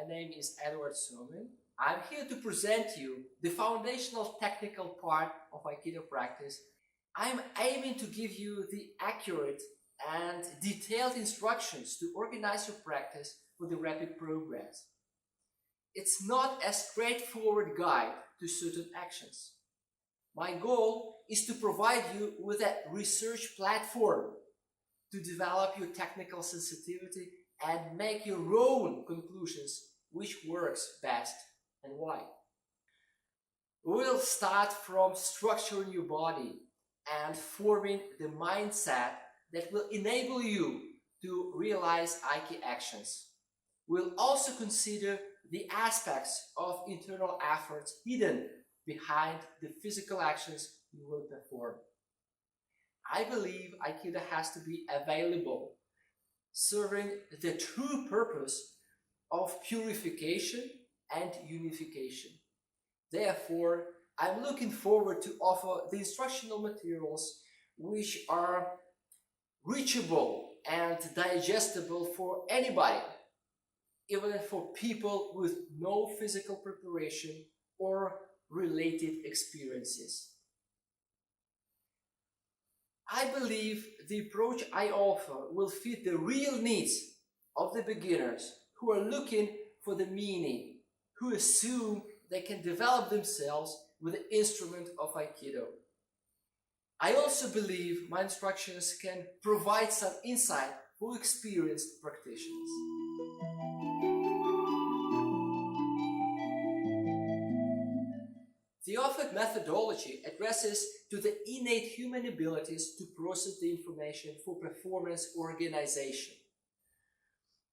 name is Suomin. I'm here to present you the foundational technical part of Aikido practice. I'm aiming to give you the accurate and detailed instructions to organize your practice for the rapid progress. It's not a straightforward guide to certain actions. My goal is to provide you with a research platform to develop your technical sensitivity and make your own conclusions which works best and why. We'll start from structuring your body and forming the mindset that will enable you to realize Aiki actions. We'll also consider the aspects of internal efforts hidden behind the physical actions you will perform. I believe Aikido has to be available, serving the true purpose of purification and unification. Therefore, I'm looking forward to offer the instructional materials which are reachable and digestible for anybody, even for people with no physical preparation or related experiences. I believe the approach I offer will fit the real needs of the beginners who are looking for the meaning, who assume they can develop themselves with the instrument of Aikido. I also believe my instructions can provide some insight for experienced practitioners. The offered methodology addresses to the innate human abilities to process the information for performance organization.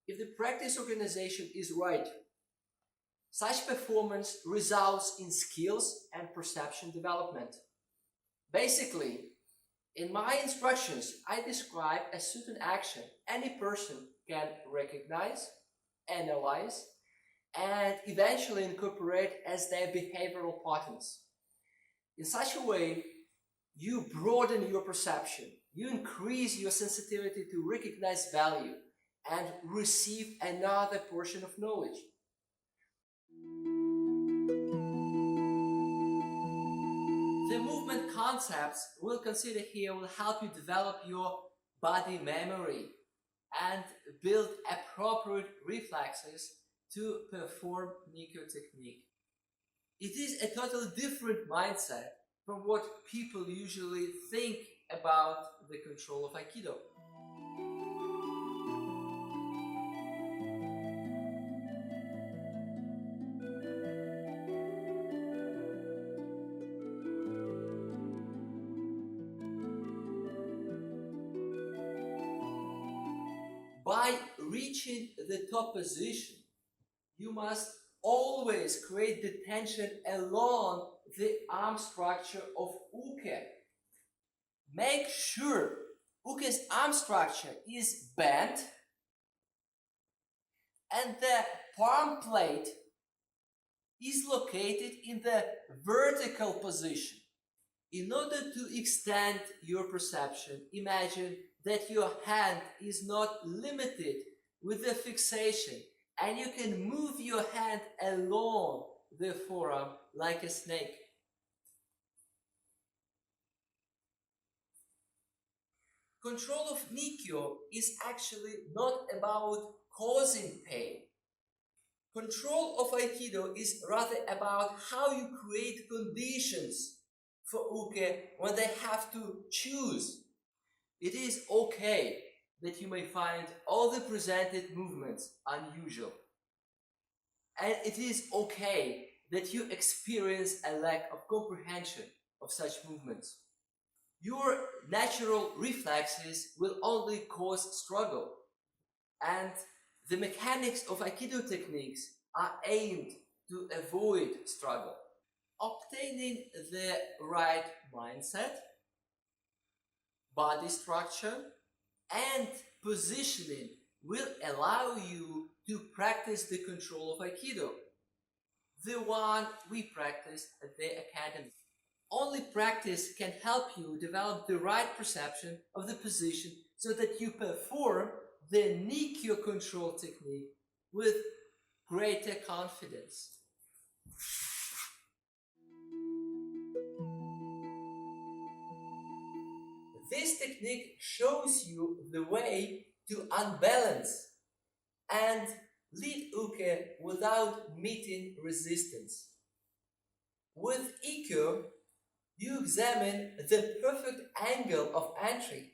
If the practice organization is right, such performance results in skills and perception development. Basically, in my instructions, I describe a certain action any person can recognize, analyze, and eventually incorporate as their behavioral patterns. In such a way, you broaden your perception, you increase your sensitivity to recognize value and receive another portion of knowledge. The movement concepts we'll consider here will help you develop your body memory and build appropriate reflexes to perform Nikkyo technique. It is a totally different mindset from what people usually think about the control of Aikido. By reaching the top position, you must always create the tension along the arm structure of uke. Make sure uke's arm structure is bent and the palm plate is located in the vertical position. In order to extend your perception, imagine that your hand is not limited with the fixation and you can move your hand along the forearm like a snake. Control of Nikkyo is actually not about causing pain. Control of Aikido is rather about how you create conditions for uke when they have to choose. It is okay that you may find all the presented movements unusual. And it is okay that you experience a lack of comprehension of such movements. Your natural reflexes will only cause struggle, and the mechanics of Aikido techniques are aimed to avoid struggle. Obtaining the right mindset, body structure, and positioning will allow you to practice the control of Aikido, the one we practice at the academy. Only practice can help you develop the right perception of the position so that you perform the Nikkyo control technique with greater confidence. This technique shows you the way to unbalance and lead uke without meeting resistance. With Ikkyo, you examine the perfect angle of entry,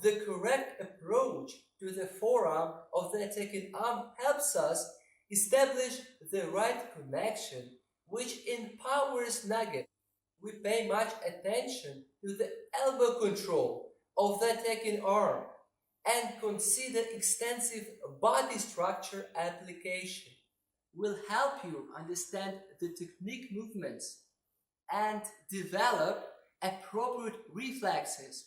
the correct approach to the forearm of the attacking arm helps us establish the right connection, which empowers Nage. We pay much attention to the elbow control of the attacking arm and consider extensive body structure application. Will help you understand the technique movements and develop appropriate reflexes.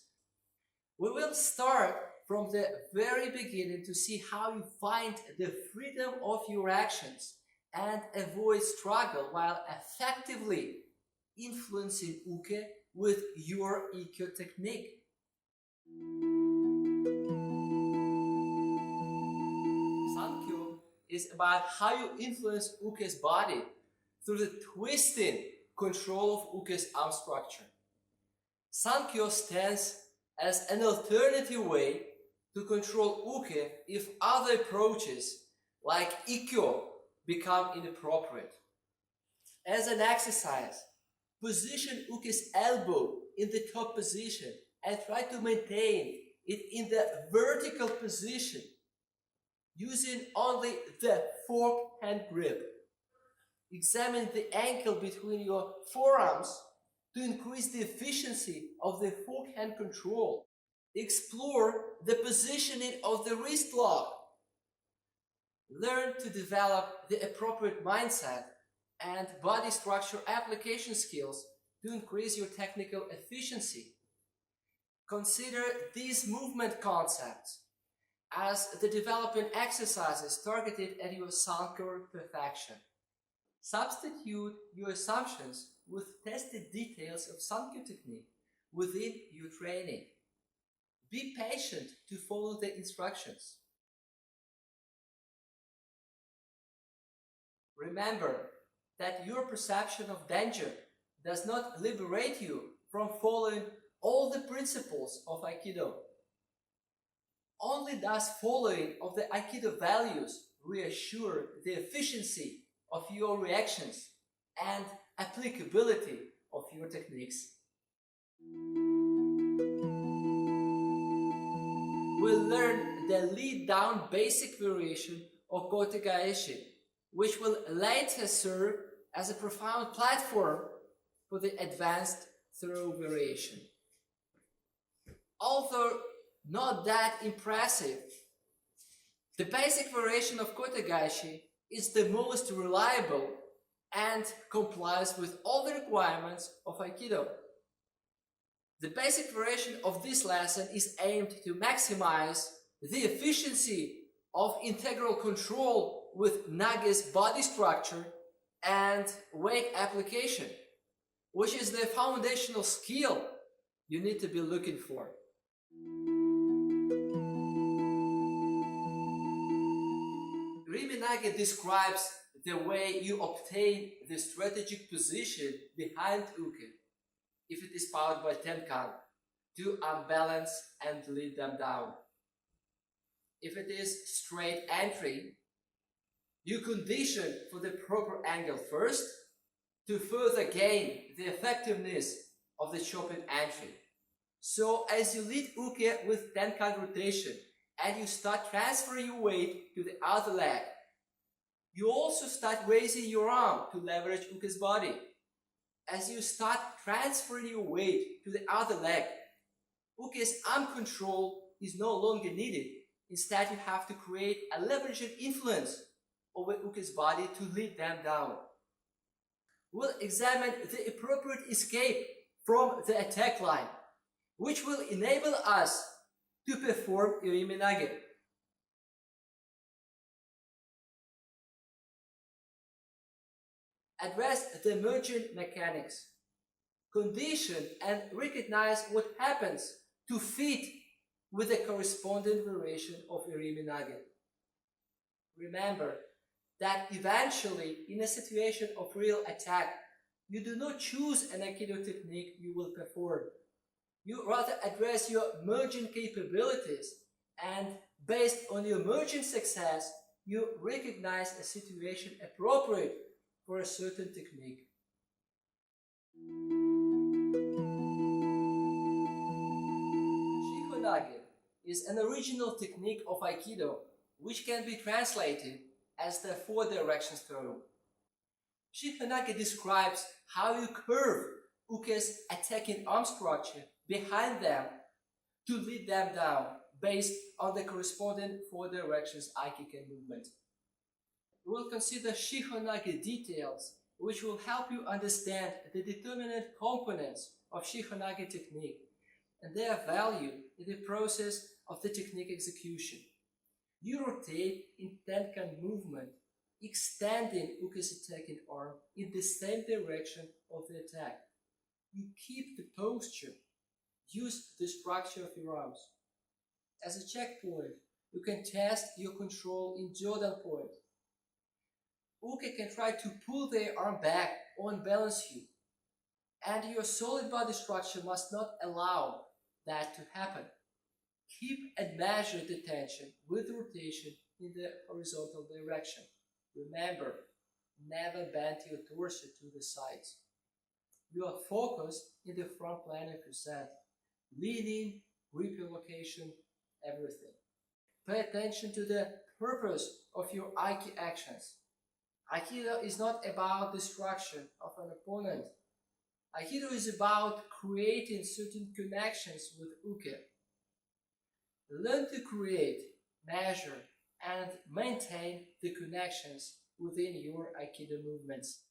We will start from the very beginning to see how you find the freedom of your actions and avoid struggle while effectively influencing uke with your Ikkyo technique. Sankyo is about how you influence uke's body through the twisting control of uke's arm structure. Sankyo stands as an alternative way to control uke if other approaches like Ikkyo become inappropriate. As an exercise, position uke's elbow in the top position and try to maintain it in the vertical position using only the fork hand grip. Examine the angle between your forearms to increase the efficiency of the fork hand control. Explore the positioning of the wrist lock. Learn to develop the appropriate mindset and body structure application skills to increase your technical efficiency. Consider these movement concepts as the developing exercises targeted at your Sankyo perfection. Substitute your assumptions with tested details of Sankyo technique within your training. Be patient to follow the instructions. Remember that your perception of danger does not liberate you from following all the principles of Aikido. Only thus following of the Aikido values reassure the efficiency of your reactions and applicability of your techniques. We'll learn the lead down basic variation of Kotegaeshi, which will later serve as a profound platform for the advanced throw variation. Although not that impressive, the basic variation of Kotegaeshi is the most reliable and complies with all the requirements of Aikido. The basic variation of this lesson is aimed to maximize the efficiency of integral control with Nage's body structure and weight application, which is the foundational skill you need to be looking for. Remag describes the way you obtain the strategic position behind uke if it is powered by tenkan to unbalance and lead them down. If it is straight entry, you condition for the proper angle first to further gain the effectiveness of the chopping entry. So as you lead uke with tenkan rotation and you start transferring your weight to the other leg, you also start raising your arm to leverage uke's body. As you start transferring your weight to the other leg, uke's arm control is no longer needed. Instead, you have to create a leveraging influence over uke's body to lead them down. We'll examine the appropriate escape from the attack line, which will enable us to perform Iriminage. Address the emergent mechanics. Condition and recognize what happens to fit with the corresponding variation of Iriminage. Remember that eventually, in a situation of real attack, you do not choose an Aikido technique you will perform. You rather address your emerging capabilities, and based on your emerging success, you recognize a situation appropriate for a certain technique. Shihonage is an original technique of Aikido which can be translated as the four directions throw. Shihonage describes how you curve uke's attacking arm structure behind them to lead them down based on the corresponding four directions Aikiken movement. We will consider Shihonage details which will help you understand the determinant components of Shihonage technique and their value in the process of the technique execution. You rotate in tenkan movement, extending uke's attacking arm in the same direction of the attack. You keep the posture. Use the structure of your arms. As a checkpoint, you can test your control in Jordan point. Uke can try to pull their arm back or unbalance you, and your solid body structure must not allow that to happen. Keep and measure the tension with rotation in the horizontal direction. Remember, never bend your torso to the sides. You are focused in the front plane of your set. Leaning, grip your location, everything. Pay attention to the purpose of your Aiki actions. Aikido is not about destruction of an opponent. Aikido is about creating certain connections with uke. Learn to create, measure, and maintain the connections within your Aikido movements.